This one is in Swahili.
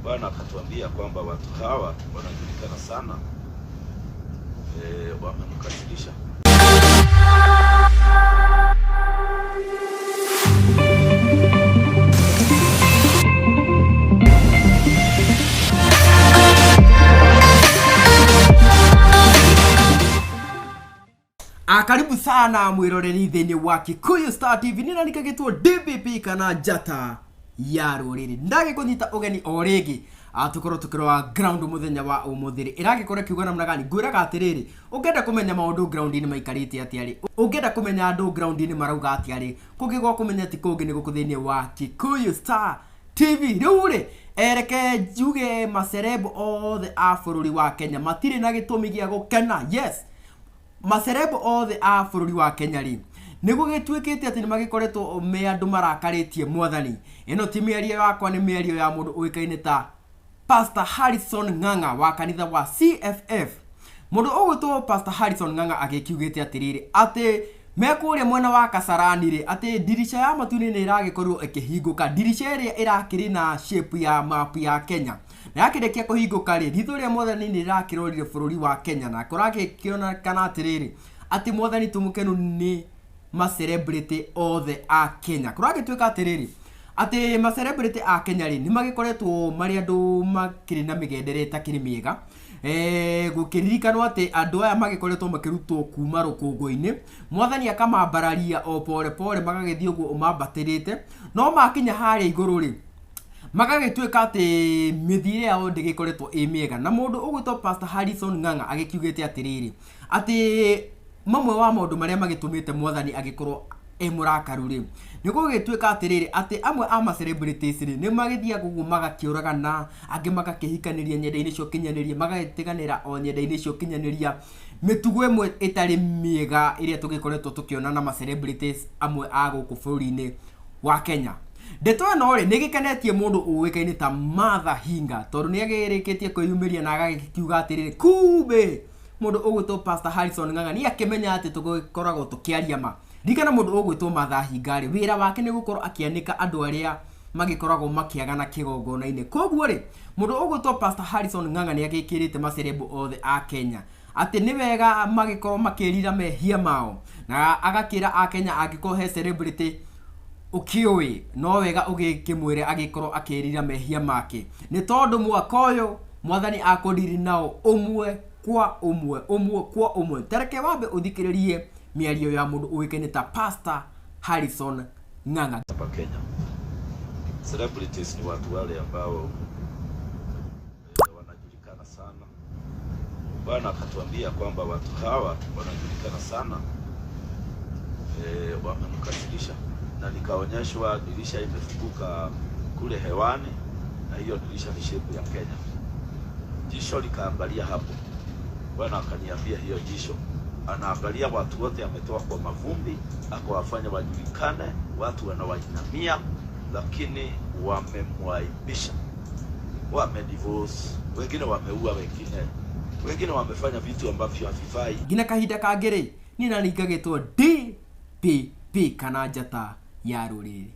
Bwana akatuambia kwamba watu hawa wanajulikana sana, wamemkasirisha. Karibu sana mwiroreri thini wa Kikuyu Star TV. Nina nikagitwo DPP kana njata ya ruriri ndagikunyita ugeni origi atukorwo tukirwa ground muthenya wa umuthiri iragikora kiuga namna gani ngwiraga atiriri ungenda kumenya maundu ground ni maikarite atiari ungenda kumenya andu ground ni marauga atiari kugigwa kumenya ti kungi ni gukuthini wa Kikuyu Star TV riuri ereke njuge macerebu othe a bururi wa Kenya matire na gitumi gia gukena. Yes, macerebu othe a bururi wa Kenya ri nigo gitwikite ati ni magikoretwo me andu marakaritie mwathani. Ino ti mĩario yakwa ni mĩario ya mundu uikaine ta Pastor Harrison Ng'ang'a wa kanitha wa CFF. Mundu ugwitwo Pastor Harrison Ng'ang'a agikiugite atiriri ati mekuria mwena wa Kasarani ri ati dirisha ya matuni ni iragikorwo ikihinguka, dirisha iria irakiri na shape ya map ya Kenya na yakirekia kuhinguka ri ritho ria mwathani ni irakirorire bururi wa Kenya na kuragikiona kana atiriri ati mwathani tumukenu ni ma celebrity othe a Kenya. Kuragitwika atiriri ati ma celebrity a Kenya ri ni magikoretwo mari andu makiri na migendere takiri miega gukiririkanwa ati andu aya magikoretwo makirutwo kuma rukungu-ini mwathani akamambararia o pole pole magagithii uguo umambatirite no makinya haria iguru ri magagitwika ati mithire yao ndigikoretwo miega na mundu ugwitwo Pastor Harrison Ng'ang'a agikiugite atiriri ati mamwe wa maundu maria magitumite mwathani agikorwo murakaru ri niguo gitwika atiriri ati amwe a ma celebrities ri ni magithia gugu magakiuragana angi magakihikaniria nyenda-ini cio kinyaniria magatiganira o nyenda-ini cio kinyaniria mitugo imwe itari miega iria tugikoretwo tukiona na ma celebrities amwe a guku bururi-ini wa Kenya. Ndeto ino ri nigikenetie mundu uwikaine ta Martha Hinga tondu ni agirikitie kwiyumiria na agakiuga atiriri kumbe mundu ugwitwo Pastor Harrison Ng'ang'a ni akimenya ati tugikoragwo tukiaria ma ndikana mundu ugwitwo Martha Hinga ri wira wake ni gukorwo akianika andu aria magikoragwo makiagana kigongona-ini. Koguo ri mundu ugwitwo Pastor Harrison Ng'ang'a ni agikirite macerebu othe a Kenya ati ni wega magikorwo makirira mehia mao na agakira a Kenya angikorwo he celebrity ukioi no wega ugikimwire agikorwo akirira mehia make ni tondu mwaka uyu mwathani akodiri nao umwe kwa umwe. Tereke wambe uthikiririe miario ya mundu uwikaine ta Pastor Harrison Ng'ang'a. Hapa Kenya celebrities ni watu wale ambao wanajulikana sana. Bwana akatuambia kwamba watu hawa wanajulikana sana, wamemkasirisha na nikaonyeshwa dirisha imefunguka kule hewani na hiyo dirisha ni shape ya Kenya. Jisho likaangalia hapo. Bwana akaniambia hiyo jisho anaangalia watu wote ametoa kwa mavumbi akawafanya wajulikane, watu wanawainamia lakini wamemwaibisha, wamedivorce, wengine wameua, wengine wamefanya vitu ambavyo havifai. Gina kahinda kangere nina ningagitwo DPP kana njata ya ruriri.